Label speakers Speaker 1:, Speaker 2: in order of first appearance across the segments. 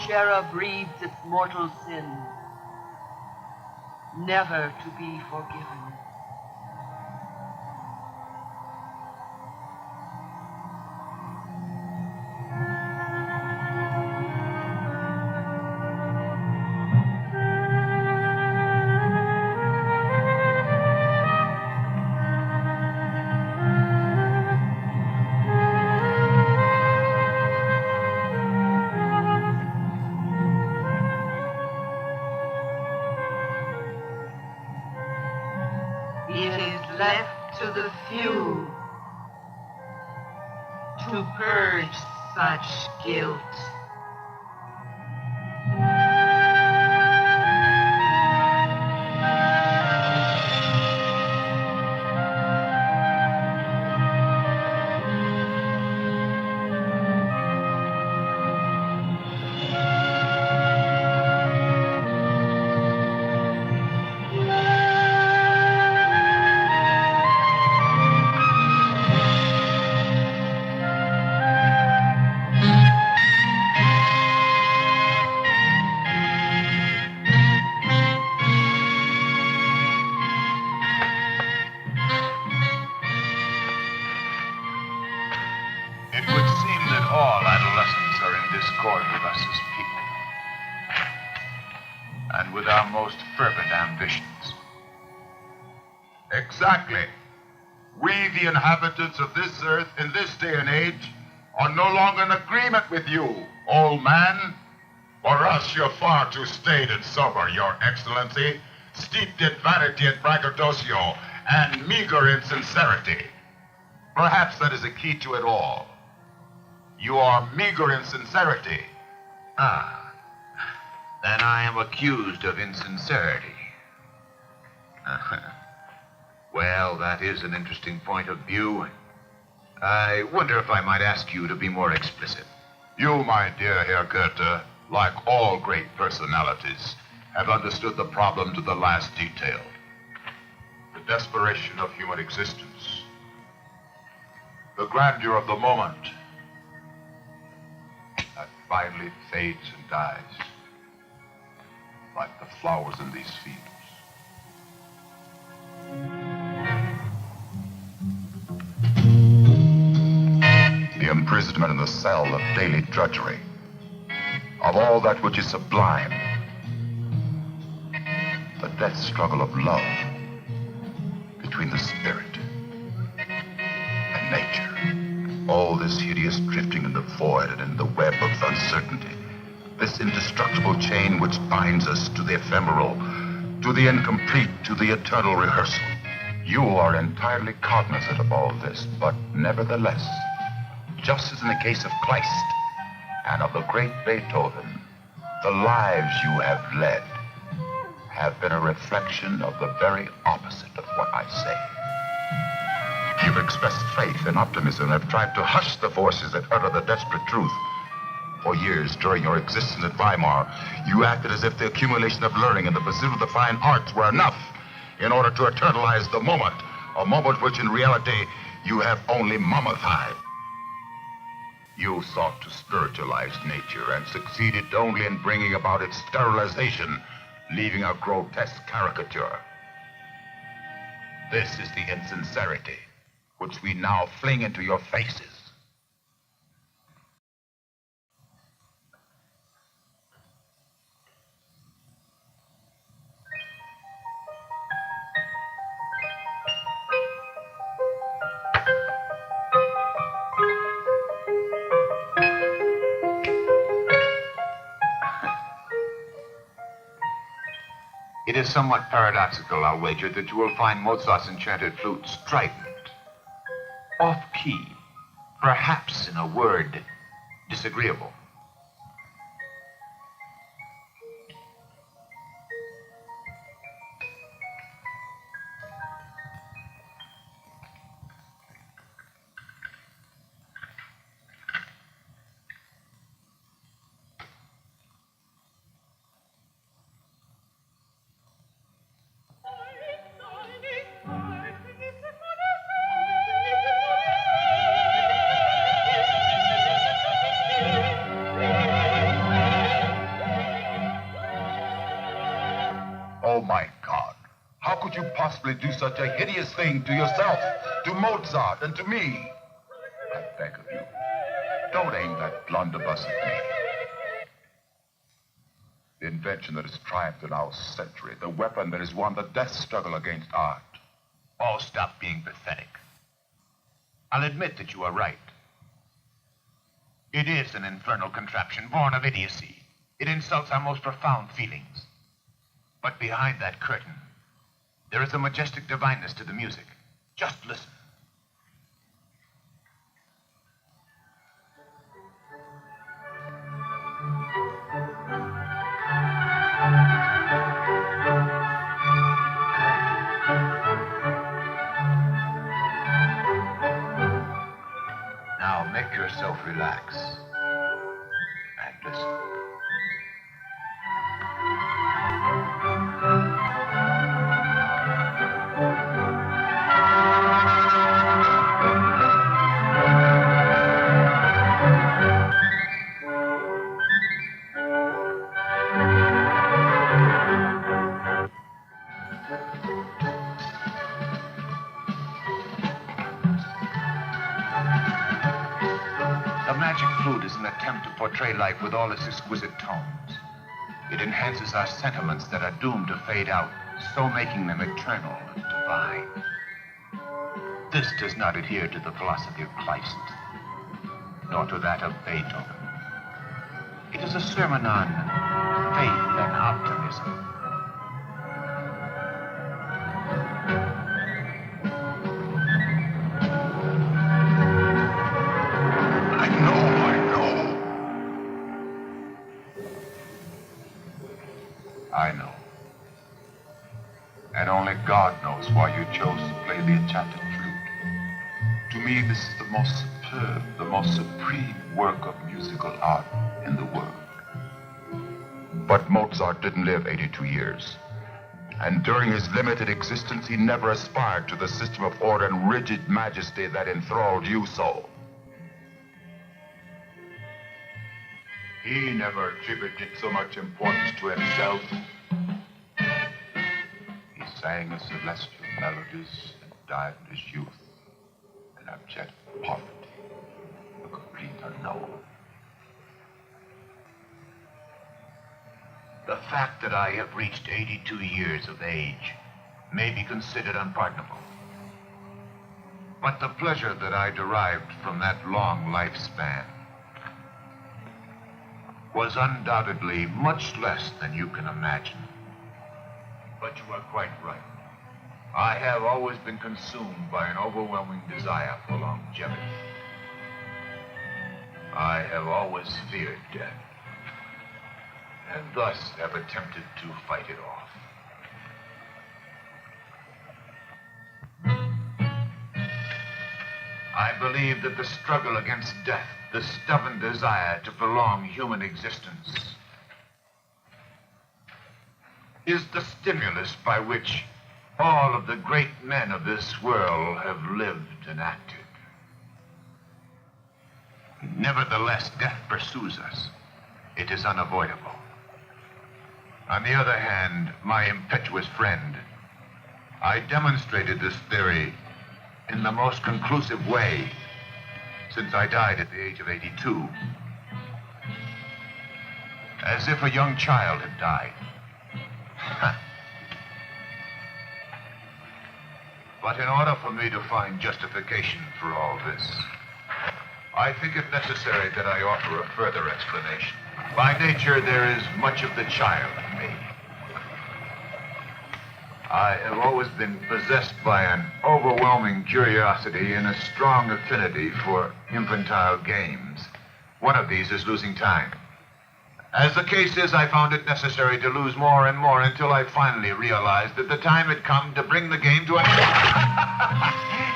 Speaker 1: cherub breeds its mortal sin, never to be forgiven. It is left to the few to purge such guilt.
Speaker 2: It would seem that all adolescents are in discord with us as people, and with our most fervent ambitions.
Speaker 3: Exactly. We, the inhabitants of this earth in this day and age, are no longer in agreement with you, old man. For us, you're far too staid and sober, your excellency, steeped in vanity and braggadocio, and meager in sincerity. Perhaps that is the key to it all. You are meager in sincerity.
Speaker 2: Ah, then I am accused of insincerity. Well, that is an interesting point of view. I wonder if I might ask you to be more explicit.
Speaker 3: You, my dear Herr Goethe, like all great personalities, have understood the problem to the last detail. The desperation of human existence. The grandeur of the moment that finally fades and dies, like the flowers in these fields. The imprisonment in the cell of daily drudgery, of all that which is sublime, the death struggle of love between the spirit and nature. All this hideous drifting in the void and in the web of uncertainty, this indestructible chain which binds us to the ephemeral, to the incomplete, to the eternal rehearsal. You are entirely cognizant of all this, but nevertheless, just as in the case of Kleist and of the great Beethoven, the lives you have led have been a reflection of the very opposite of what I say. You've expressed faith and optimism and have tried to hush the voices that utter the desperate truth. For years during your existence at Weimar, you acted as if the accumulation of learning and the pursuit of the fine arts were enough in order to eternalize the moment, a moment which in reality you have only mummified. You sought to spiritualize nature and succeeded only in bringing about its sterilization, leaving a grotesque caricature. This is the insincerity which we now fling into your faces.
Speaker 2: It is somewhat paradoxical, I'll wager, that you will find Mozart's enchanted flute strident, off-key, perhaps, in a word, disagreeable.
Speaker 3: Oh, my God. How could you possibly do such a hideous thing to yourself, to Mozart, and to me? I beg of you, don't aim that blunderbuss at me. The invention that has triumphed in our century, the weapon that has won the death struggle against art.
Speaker 2: Oh, stop being pathetic. I'll admit that you are right. It is an infernal contraption born of idiocy. It insults our most profound feelings. But behind that curtain, there is a majestic divineness to the music. Just listen. Now make yourself relax and listen. The magic flute is an attempt to portray life with all its exquisite tones. It enhances our sentiments that are doomed to fade out, so making them eternal and divine. This does not adhere to the philosophy of Kleist, nor to that of Beethoven. It is a sermon on faith and optimism. I know. And only God knows why you chose to play the enchanted flute. To me, this is the most superb, the most supreme work of musical art in the world. But Mozart didn't live 82 years. And during his limited existence, he never aspired to the system of order and rigid majesty that enthralled you so. He never attributed so much importance to himself. He sang the celestial melodies and died in his youth, in abject poverty, a complete unknown. The fact that I have reached 82 years of age may be considered unpardonable. But the pleasure that I derived from that long lifespan was undoubtedly much less than you can imagine. But you are quite right. I have always been consumed by an overwhelming desire for longevity. I have always feared death, and thus have attempted to fight it off. I believe that the struggle against death, the stubborn desire to prolong human existence, is the stimulus by which all of the great men of this world have lived and acted. Nevertheless, death pursues us. It is unavoidable. On the other hand, my impetuous friend, I demonstrated this theory in the most conclusive way since I died at the age of 82. As if a young child had died. But in order for me to find justification for all this, I think it necessary that I offer a further explanation. By nature, there is much of the child in me. I have always been possessed by an overwhelming curiosity and a strong affinity for infantile games. One of these is losing time. As the case is, I found it necessary to lose more and more until I finally realized that the time had come to bring the game to an end.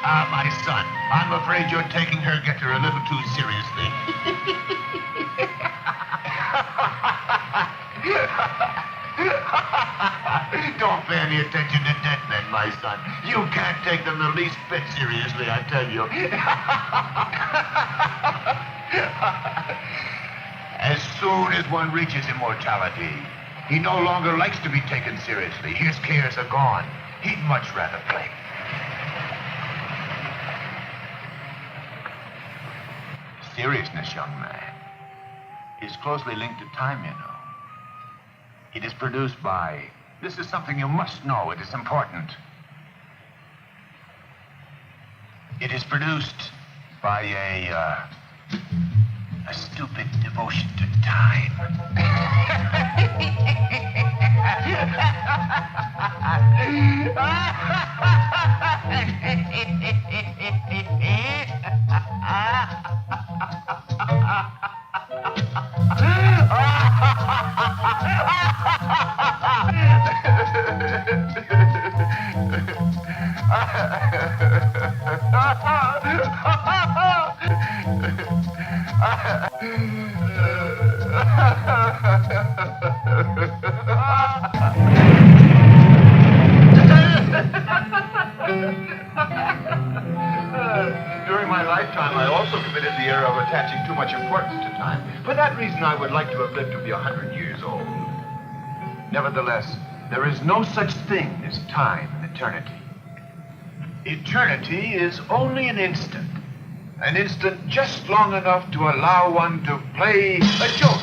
Speaker 2: Ah, my son, I'm afraid you're taking her getter a little too seriously. Don't pay any attention to dead men, my son. You can't take them the least bit seriously, I tell you. As soon as one reaches immortality, He no longer likes to be taken seriously. His cares are gone. He'd much rather play. Seriousness, young man, is closely linked to time, you know. It is produced by... This is something you must know. It is important. It is produced by a stupid devotion to time. During my lifetime, I also committed the error of attaching too much importance to time. For that reason, I would like to have lived to be 100 years old. Nevertheless, there is no such thing as time and eternity. Eternity is only an instant. An instant just long enough to allow one to play a joke.